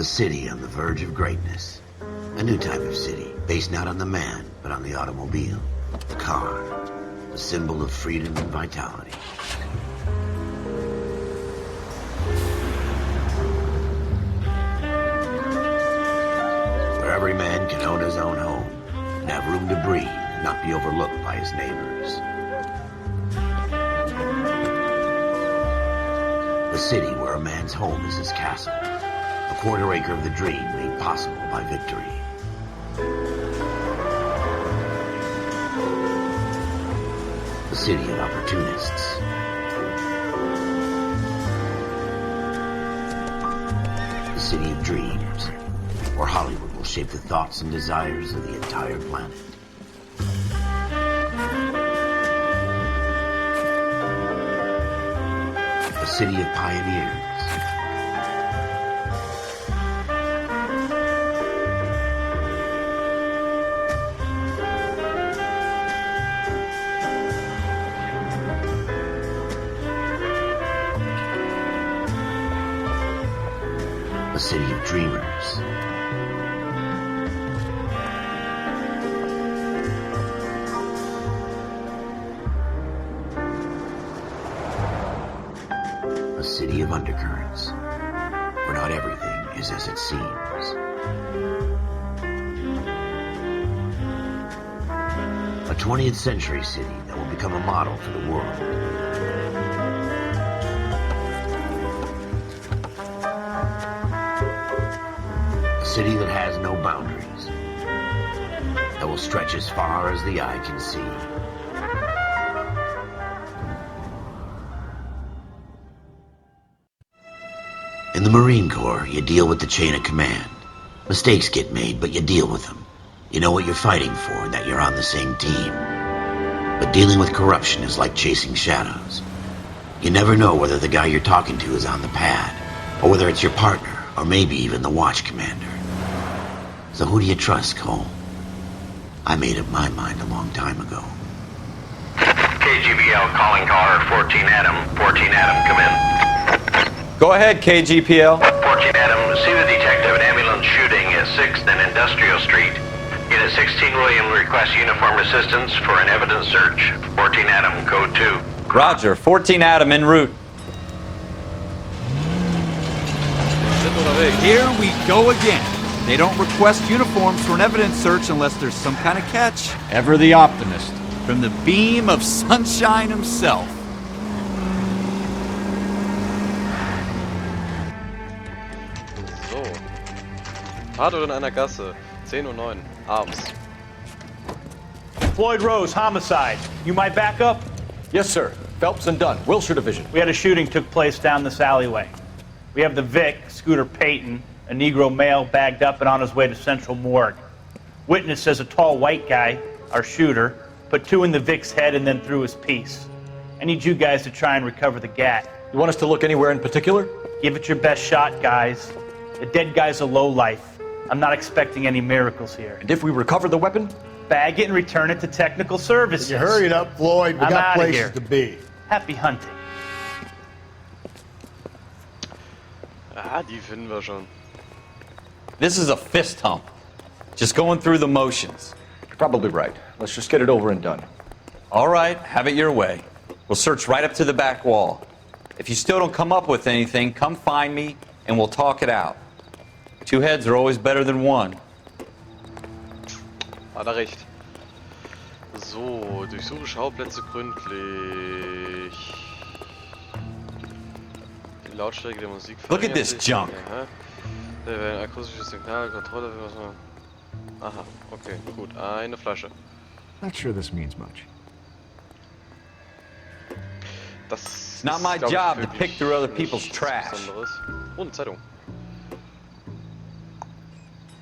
A city on the verge of greatness. A new type of city, based not on the man, but on the automobile. The car. The symbol of freedom and vitality. Where every man can own his own home, and have room to breathe, and not be overlooked by his neighbors. A city where a man's home is his castle. A quarter acre of the dream made possible by victory. A city of opportunists. A city of dreams, where Hollywood will shape the thoughts and desires of the entire planet. A city of pioneers. A city of dreamers. A city of undercurrents, where not everything is as it seems. A 20th century city that will become a model for the world. A city that has no boundaries, that will stretch as far as the eye can see. In the Marine Corps, you deal with the chain of command. Mistakes get made, but you deal with them. You know what you're fighting for and that you're on the same team. But dealing with corruption is like chasing shadows. You never know whether the guy you're talking to is on the pad, or whether it's your partner, or maybe even the watch commander. So who do you trust, Cole? I made up my mind a long time ago. KGBL calling caller 14 Adam. 14 Adam, come in. Go ahead, KGPL. 14 Adam, see the detective at ambulance shooting at 6th and Industrial Street. Unit 16 William requests uniform assistance for an evidence search. 14 Adam, code 2. Roger, 14 Adam en route. Here we go again. They don't request uniforms for an evidence search unless there's some kind of catch. Ever the optimist. From the beam of sunshine himself. So. Tatort in einer Gasse. 10:09 Uhr abends. Floyd Rose, homicide. You my backup? Yes, sir. Phelps and Dunn, Wilshire Division. We had a shooting took place down this alleyway. We have the Vic, Scooter Payton, a Negro male bagged up and on his way to Central Morgue. Witness says a tall white guy, our shooter, put 2 in the Vic's head and then threw his piece. I need you guys to try and recover the gat. You want us to look anywhere in particular? Give it your best shot, guys. The dead guy's a lowlife. I'm not expecting any miracles here. And if we recover the weapon? Bag it and return it to technical services. You hurry it up, Floyd. We I'm got outta places here. to be. Happy hunting. Ah, die finden wir schon. This is a fist hump. Just going through the motions. You're probably right. Let's just get it over and done. All right, have it your way. We'll search right up to the back wall. If you still don't come up with anything, come find me and we'll talk it out. 2 heads are always better than 1. Hat er recht. So, durchsuche Schauplätze gründlich. Die Lautstärke der Musik. Look at this junk. Ein akustisches Signal, Kontrolle. Aha, okay, gut. Eine Flasche. Not sure this means much. Das It's not ist, my glaub ich, job to wirklich pick through other nichts people's trash. Besonderes. Oh, eine Zeitung.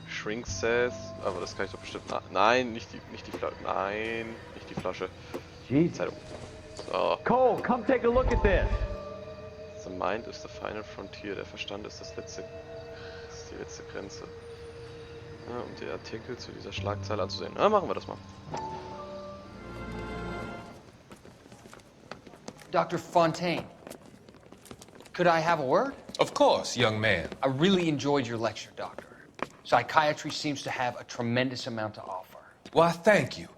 Shrink says, aber das kann ich doch bestimmt. Nein, nicht die Flasche. Nein, nicht die Flasche. Die Zeitung. So. Cole, come take a look at this. The mind is the final frontier. Der Verstand ist die letzte Grenze. Ja, um die Artikel zu dieser Schlagzeile anzusehen. Na, machen wir das mal. Dr. Fontaine. Could I have a word? Of course, young man. I really enjoyed your lecture, Doctor. Psychiatry seems to have a tremendous amount to offer. Why, thank you.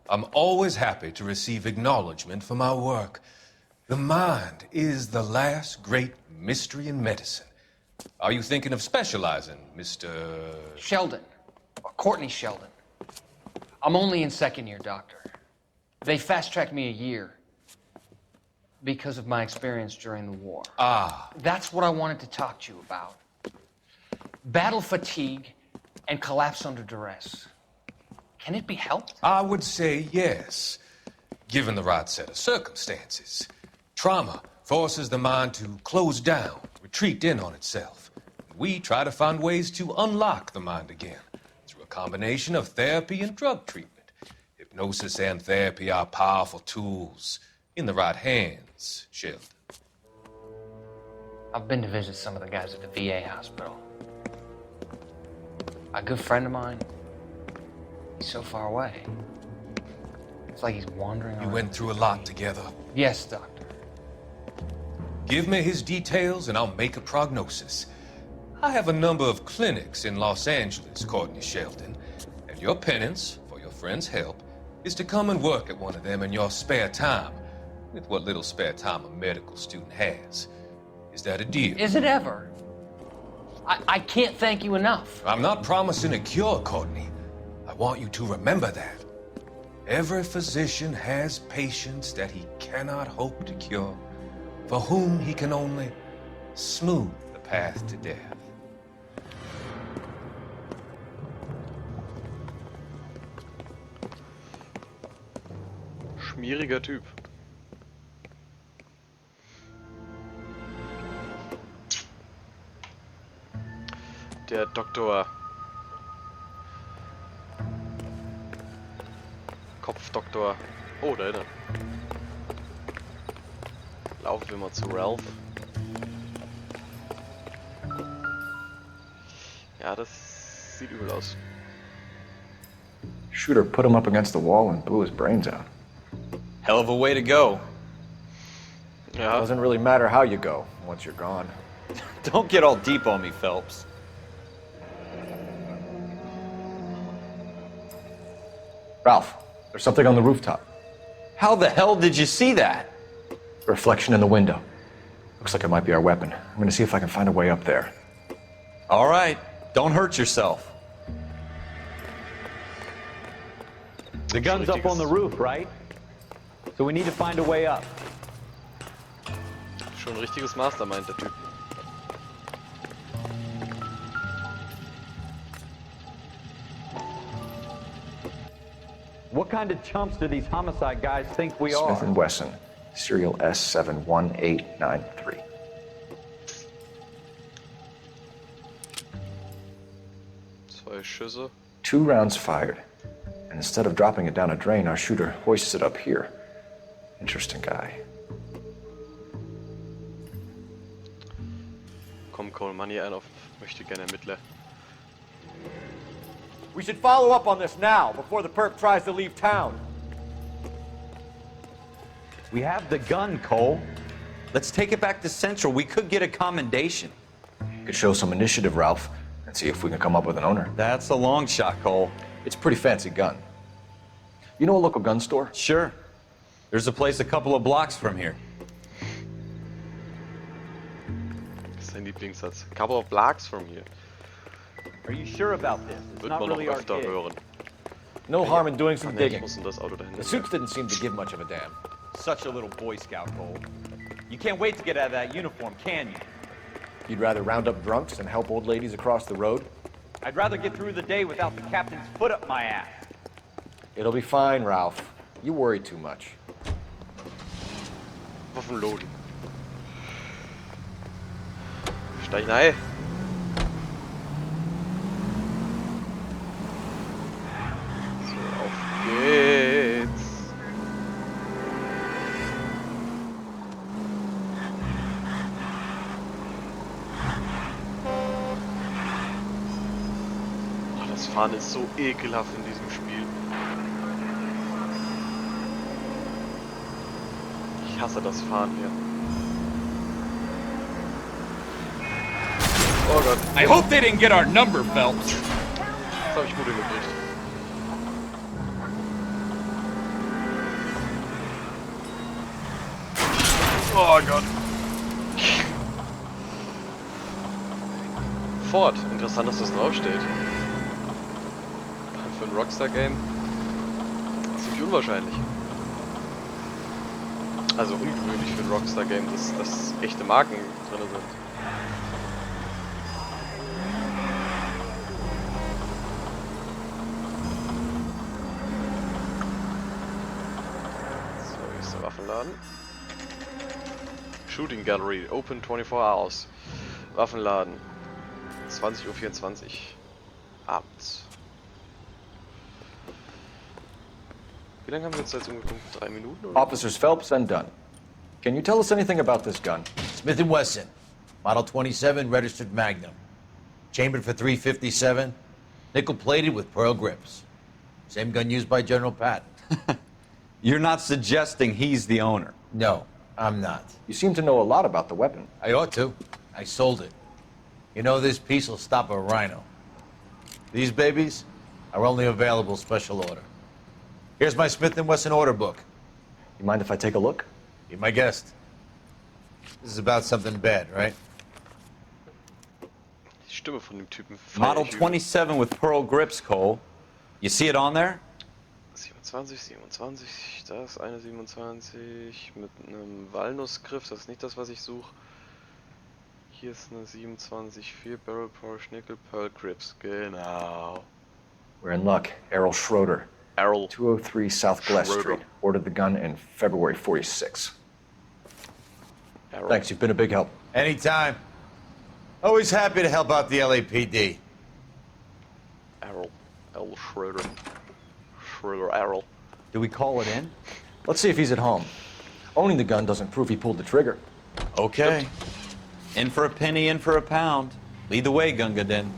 I'm always happy to receive acknowledgement for my work. The mind is the last great mystery in medicine. Are you thinking of specializing, Mr. Sheldon. Or Courtney Sheldon. I'm only in second year, Doctor. They fast-tracked me a year because of my experience during the war. Ah. That's what I wanted to talk to you about. Battle fatigue and collapse under duress. Can it be helped? I would say yes, given the right set of circumstances. Trauma forces the mind to close down, retreat in on itself. We try to find ways to unlock the mind again through a combination of therapy and drug treatment. Hypnosis and therapy are powerful tools in the right hands, Sheldon. I've been to visit some of the guys at the VA hospital. A good friend of mine, he's so far away. It's like he's wandering around. You went through a lot together. Yes, Doctor. Give me his details and I'll make a prognosis. I have a number of clinics in Los Angeles, Courtney Sheldon, and your penance, for your friend's help, is to come and work at one of them in your spare time, with what little spare time a medical student has. Is that a deal? Is it ever? I can't thank you enough. I'm not promising a cure, Courtney. I want you to remember that. Every physician has patients that he cannot hope to cure, for whom he can only smooth the path to death. Schmieriger Typ. Der Doktor. Kopfdoktor. Oh, da hinten. Laufen wir mal zu Ralph. Ja, das sieht übel aus. Shooter put him up against the wall and blew his brains out. Hell of a way to go. Ja. Doesn't really matter how you go once you're gone. Don't get all deep on me, Phelps. Ralph, there's something on the rooftop. How the hell did you see that? A reflection in the window. Looks like it might be our weapon. I'm gonna see if I can find a way up there. All right, don't hurt yourself. The gun's up on the roof, right? So we need to find a way up. Schon ein richtiges Mastermind, der Typ. What kind of chumps do these homicide guys think we are? Smith & Wesson, serial S71893. Zwei Schüsse. 2 rounds fired. And instead of dropping it down a drain, our shooter hoists it up here. Interesting guy. Komm, Coleman hier ein auf möchte gerne Ermittler. We should follow up on this now, before the perp tries to leave town. We have the gun, Cole. Let's take it back to Central. We could get a commendation. Could show some initiative, Ralph, and see if we can come up with an owner. That's a long shot, Cole. It's a pretty fancy gun. You know a local gun store? Sure. There's a place a couple of blocks from here. Das ist sein Lieblingssatz. A couple of blocks from here. Are you sure about this? It's Wird not man noch really our öfter gig. hören. No harm in doing some Nee, ich digging. muss in das Auto dahin. The suits didn't seem to give much of a damn. Such a little Boy Scout, Cole. You can't wait to get out of that uniform, can you? You'd rather round up drunks and help old ladies across the road? I'd rather get through the day without the captain's foot up my ass. It'll be fine, Ralph. You worry too much. Waffen loaden. Steigen ein. So, auf geht's. Oh, das Fahren ist so ekelhaft in diesem Spiel. Ich hasse das Fahren hier. Oh Gott. I hope they didn't get our number, Phelps. Das habe ich gut hingekriegt. Oh Gott. Ford. Interessant, dass das draufsteht. Für ein Rockstar-Game. Ziemlich unwahrscheinlich. Also ungewöhnlich für ein Rockstar-Game, dass echte Marken drin sind. So, hier ist der Waffenladen. Shooting Gallery, open 24 hours. Waffenladen. 20:24 Uhr. Abends. Wie lange haben wir jetzt ungefähr? 3 Minuten? Oder? Officers Phelps and Dunn. Can you tell us anything about this gun? Smith & Wesson, Model 27, registered Magnum. Chambered for .357, nickel-plated with pearl grips. Same gun used by General Patton. You're not suggesting he's the owner? No, I'm not. You seem to know a lot about the weapon. I ought to. I sold it. You know, this piece will stop a rhino. These babies are only available special order. Here's my Smith & Wesson order book. You mind if I take a look? Be my guest. This is about something bad, right? Die Stimme von dem Typen. Model 27 with pearl grips, Cole. You see it on there? 27, da ist eine 27 mit einem Walnussgriff, das ist nicht das, was ich suche. Hier ist eine 27, 4 Barrel Porsche Nickel Pearl Grips, genau. We're in luck. Errol Schroeder. Errol. 203 South Glass Schroeder. Street. Ordered the gun in February 46. Errol. Thanks, you've been a big help. Anytime. Always happy to help out the LAPD. Errol. Errol Schroeder. Schroeder Errol. Do we call it in? Let's see if he's at home. Owning the gun doesn't prove he pulled the trigger. Okay. In for a penny, in for a pound. Lead the way, Gunga Din.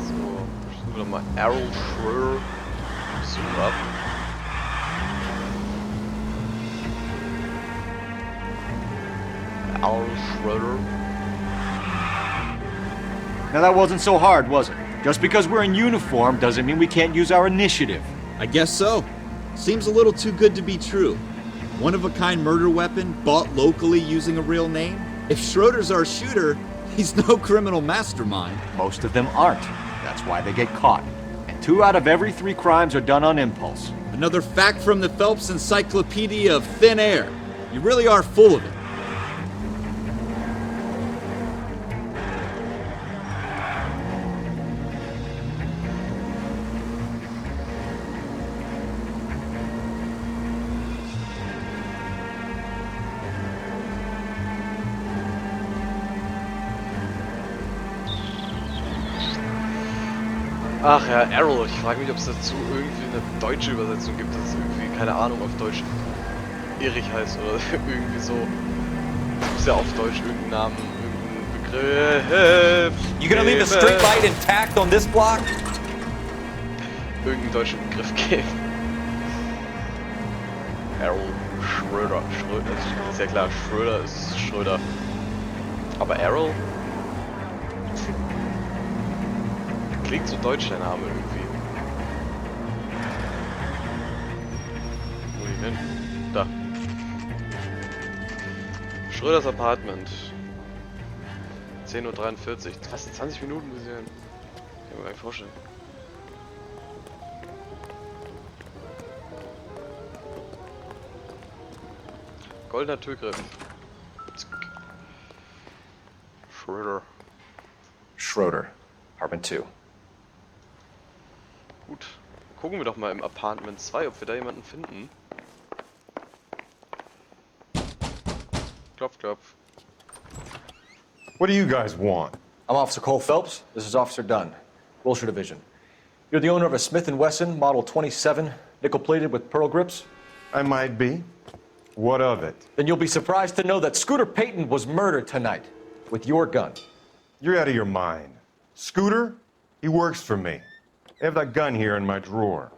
So, suchen wir mal Errol Schroeder. Zoom ab. Errol Schroeder. Now that wasn't so hard, was it? Just because we're in uniform doesn't mean we can't use our initiative. I guess so. Seems a little too good to be true. One-of-a-kind murder weapon bought locally using a real name? If Schroeder's our shooter, he's no criminal mastermind. Most of them aren't. That's why they get caught. And 2 out of every 3 crimes are done on impulse. Another fact from the Phelps Encyclopedia of Thin Air. You really are full of it. Ach ja, Errol. Ich frage mich, ob es dazu irgendwie eine deutsche Übersetzung gibt, dass es irgendwie, keine Ahnung, auf Deutsch Erich heißt oder irgendwie so. Gibt es ja auf Deutsch irgendeinen Namen, irgendeinen Begriff. You gonna leave the street light intact on this block? Irgendeinen deutschen Begriff geben. Errol Schröder. Schröder, ist ja klar, Schröder ist Schröder. Aber Errol? Klingt so deutsch, der Name irgendwie. Wo die hin? Da. Schröders Apartment. 10:43 Uhr. Fast 20 Minuten bis hierhin. Kann ich mir gar nicht vorstellen. Goldener Türgriff. Schröder. Schroeder, Apartment 2. Gut. Gucken wir doch mal im Apartment 2, ob wir da jemanden finden. Klopf, klopf. What do you guys want? I'm Officer Cole Phelps. This is Officer Dunn, Wilshire Division. You're the owner of a Smith & Wesson Model 27, nickel-plated with pearl grips? I might be. What of it? Then you'll be surprised to know that Scooter Payton was murdered tonight with your gun. You're out of your mind. Scooter? He works for me. I have that gun here in my drawer.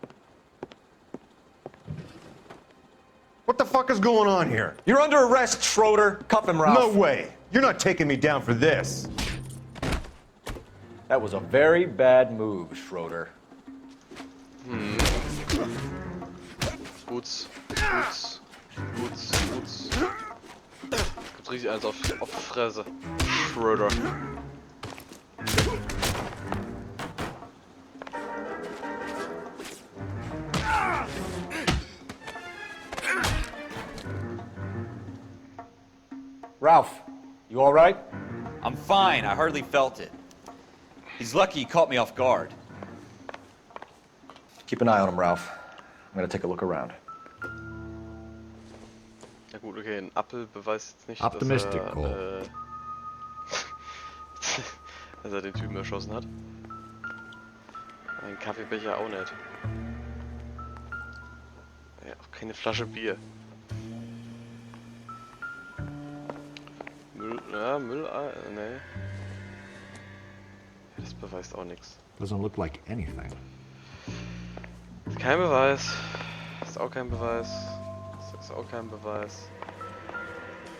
What the fuck is going on here? You're under arrest, Schroeder. Cuff him, Ralph. No way. You're not taking me down for this. That was a very bad move, Schroeder. Boots. Gibt richtig eins auf Fresse. Schroeder. Ralph, you all right? I'm fine. I hardly felt it. He's lucky he caught me off guard. Keep an eye on him, Ralph. I'm gonna take a look around. Ja gut, okay, ein Apfel beweist jetzt nicht, Optimistic, dass Cole. dass er den Typen erschossen hat. Ein Kaffeebecher auch nicht. Ja, auch keine Flasche Bier. Mülleimer, nee. Das beweist auch nichts. Doesn't look like anything. Kein Beweis. Ist auch kein Beweis. Das ist auch kein Beweis.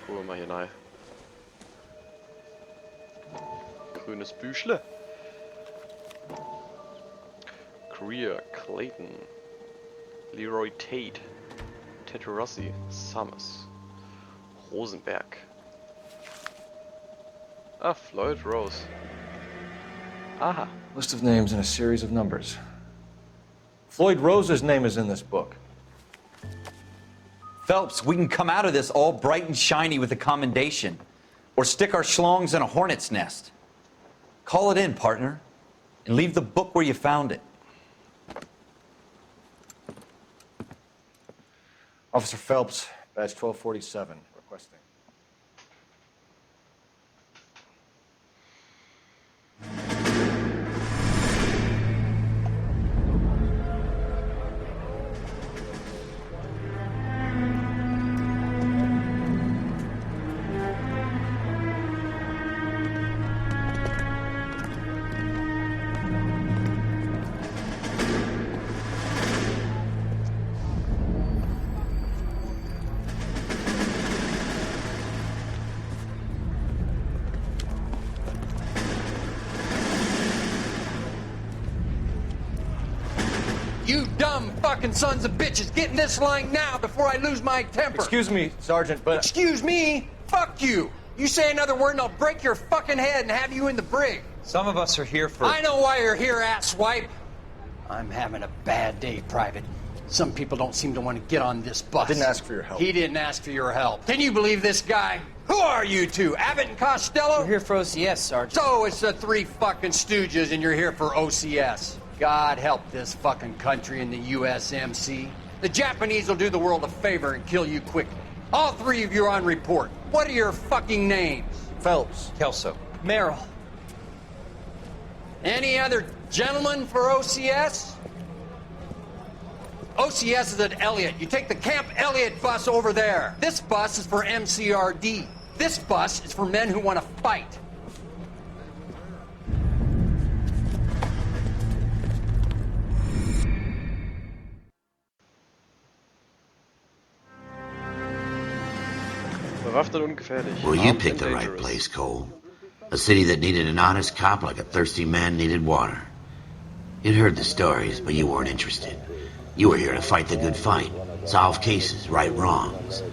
Gucken wir mal hier rein. Grünes Büchle. Greer, Clayton, Leroy Tate, Ted Rossi, Summers, Rosenberg. Ah, Floyd Rose. Aha. List of names and a series of numbers. Floyd Rose's name is in this book. Phelps, we can come out of this all bright and shiny with a commendation. Or stick our schlongs in a hornet's nest. Call it in, partner. And leave the book where you found it. Officer Phelps, badge 1247, requesting. You dumb fucking sons of bitches, get in this line now before I lose my temper. Excuse me, Sergeant, but... Excuse me? Fuck you. You say another word and I'll break your fucking head and have you in the brig. Some of us are here for... I know why you're here, asswipe. I'm having a bad day, Private. Some people don't seem to want to get on this bus. I didn't ask for your help. He didn't ask for your help. Can you believe this guy? Who are you two, Abbott and Costello? We're here for OCS, Sergeant. So it's the three fucking stooges and you're here for OCS. God help this fucking country and the USMC. The Japanese will do the world a favor and kill you quickly. All three of you are on report. What are your fucking names? Phelps. Kelso. Merrill. Any other gentlemen for OCS? OCS is at Elliott. You take the Camp Elliott bus over there. This bus is for MCRD. This bus is for men who want to fight. Bewaffnet und gefährlich. Well, you picked the right place, Cole. A city that needed an honest cop like a thirsty man needed water. You'd heard the stories, but you weren't interested. You were here to fight the good fight, solve cases, right wrongs.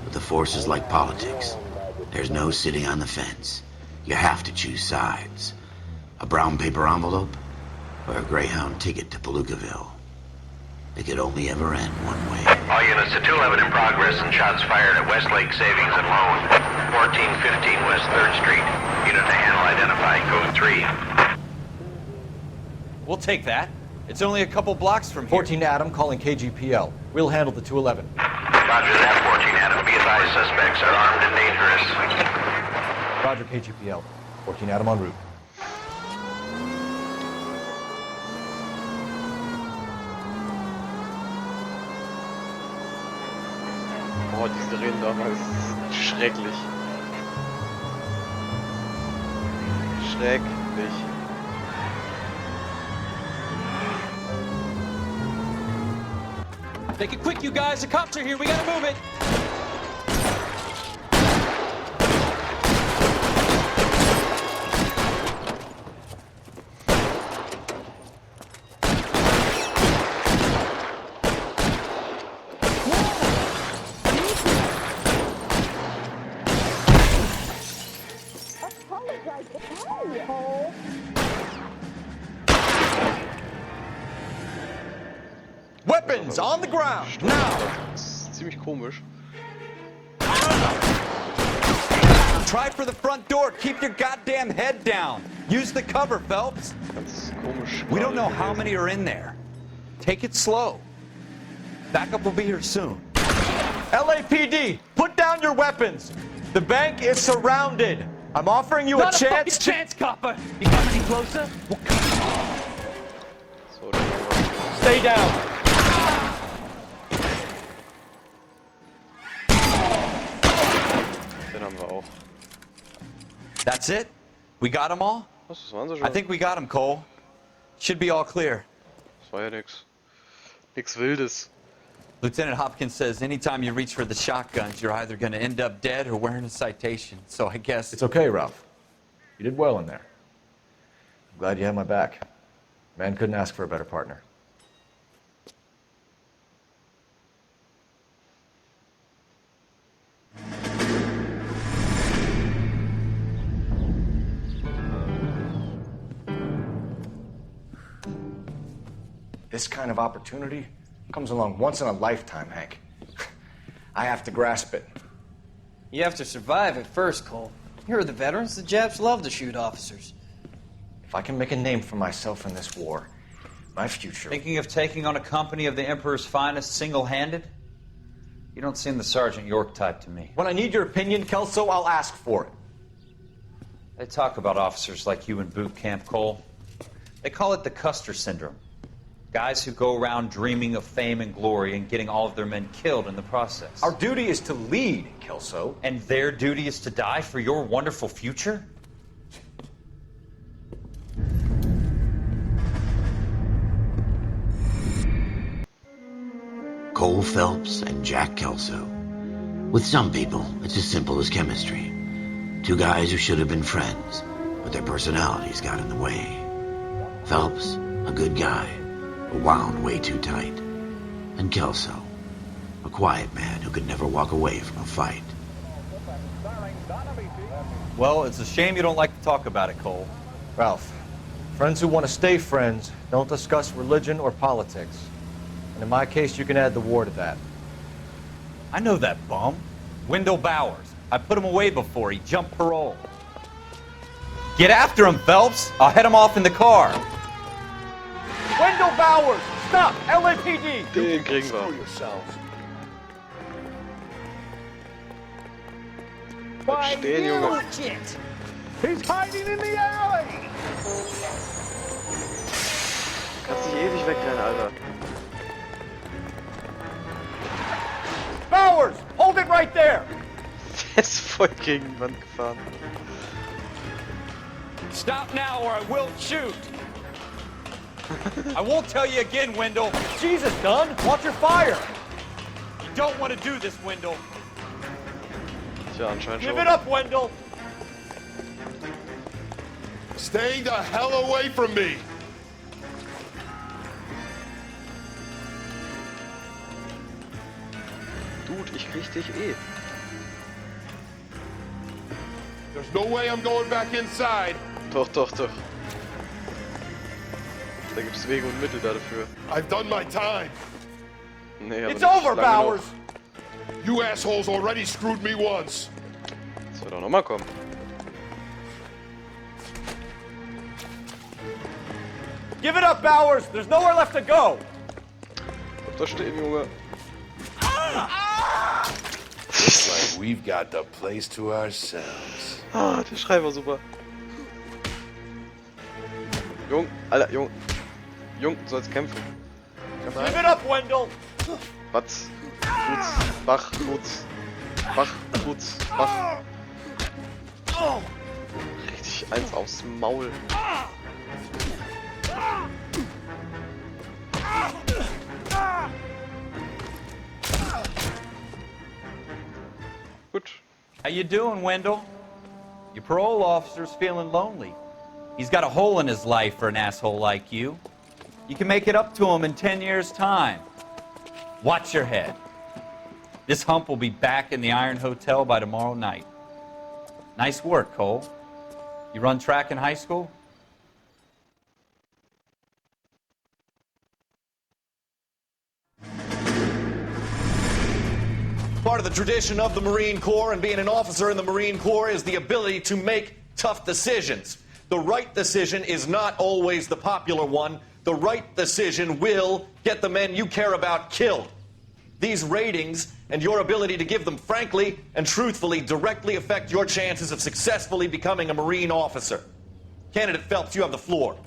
But the force is like politics. There's no sitting on the fence. You have to choose sides. A brown paper envelope or a Greyhound ticket to Palookaville. It could only ever end one way. All units to 211 in progress and shots fired at Westlake Savings and Loan, 1415 West 3rd Street. Unit to handle identified, code 3. We'll take that. It's only a couple blocks from here. 14 Adam calling KGPL. We'll handle the 211. Roger that, 14 Adam. Be advised, suspects are armed and dangerous. Roger, KGPL. 14 Adam en route. Oh, diese Reden damals. Schrecklich. Schrecklich. Make it quick, you guys. The cops are here. We gotta move it. Weapons on the ground, now! Das ist ziemlich komisch. Try for the front door. Keep your goddamn head down. Use the cover, Phelps. Ganz komisch. We don't know how many are in there. Take it slow. Backup will be here soon. LAPD, put down your weapons. The bank is surrounded. I'm offering you Not a chance. chance, copper. You come any closer? So, dann haben wir. Stay down. Den haben wir auch. That's it? We got them all? Was, das waren sie schon? I think we got them, Cole. Should be all clear. Das war ja nix. Nix Wildes. Lieutenant Hopkins says anytime you reach for the shotguns, you're either going to end up dead or wearing a citation. So I guess... It's okay, Ralph. You did well in there. I'm glad you had my back. Man couldn't ask for a better partner. This kind of opportunity comes along once in a lifetime, Hank. I have to grasp it. You have to survive it first, Cole. Here are the veterans. The Japs love to shoot officers. If I can make a name for myself in this war, my future... Thinking of taking on a company of the Emperor's finest single-handed? You don't seem the Sergeant York type to me. When I need your opinion, Kelso, I'll ask for it. They talk about officers like you in boot camp, Cole. They call it the Custer syndrome. Guys who go around dreaming of fame and glory and getting all of their men killed in the process. Our duty is to lead, Kelso. And their duty is to die for your wonderful future? Cole Phelps and Jack Kelso. With some people, it's as simple as chemistry. Two guys who should have been friends, but their personalities got in the way. Phelps, a good guy, but wound way too tight. And Kelso, a quiet man who could never walk away from a fight. Well, it's a shame you don't like to talk about it, Cole. Ralph, friends who want to stay friends don't discuss religion or politics. And in my case, you can add the war to that. I know that bum. Wendell Bowers. I put him away before. He jumped parole. Get after him, Phelps. I'll head him off in the car. Wendell Bowers, stop! LAPD! Den kriegen wir. Bleib stehen, Junge. He's hiding in the alley! Kannst dich ewig wegrennen, Alter. Bowers, hold it right there! Der ist voll gegen die Wand gefahren. Stop now or I will shoot. I won't tell you again, Wendell. Jesus, Dunn, watch your fire! You don't want to do this, Wendell. Tja, anscheinend Give schon. it up, Wendell! Stay the hell away from me! Dude, ich krieg dich eh. There's no way I'm going back inside. Doch, doch, doch. Da gibt's Wege und Mittel dafür. I've done my time. Nee, aber It's nicht over, lange Bowers! noch. You assholes already screwed me once. Das wird auch nochmal kommen. Give it up, Bowers! There's nowhere left to go! Bleib da stehen, Junge. Looks like we've got the place to ourselves. Ah, der Schrei war super. Jung, Alter, Jung. Jung, du sollst kämpfen. Give it up, Wendell! Batz, Tutz, Bach, Tutz. Bach, Tutz, Bach. Richtig eins aufs Maul. Gut. How you doing, Wendell? Your parole officer's feeling lonely. He's got a hole in his life for an asshole like you. You can make it up to him in 10 years' time. Watch your head. This hump will be back in the Iron Hotel by tomorrow night. Nice work, Cole. You run track in high school? Part of the tradition of the Marine Corps and being an officer in the Marine Corps is the ability to make tough decisions. The right decision is not always the popular one. The right decision will get the men you care about killed. These ratings and your ability to give them frankly and truthfully directly affect your chances of successfully becoming a Marine officer. Candidate Phelps, you have the floor.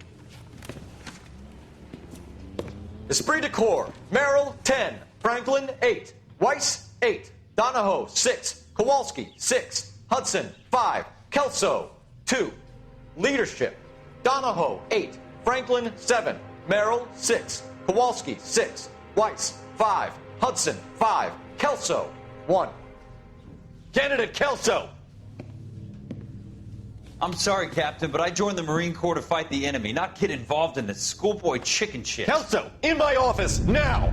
Esprit de Corps, Merrill, 10. Franklin, 8. Weiss, 8. Donahoe, 6. Kowalski, 6. Hudson, 5. Kelso, 2. Leadership, Donahoe, 8. Franklin, 7. Merrill, 6. Kowalski, 6. Weiss, 5. Hudson, 5. Kelso, 1. Candidate Kelso. I'm sorry, Captain, but I joined the Marine Corps to fight the enemy, not get involved in this schoolboy chicken shit. Kelso, in my office, now!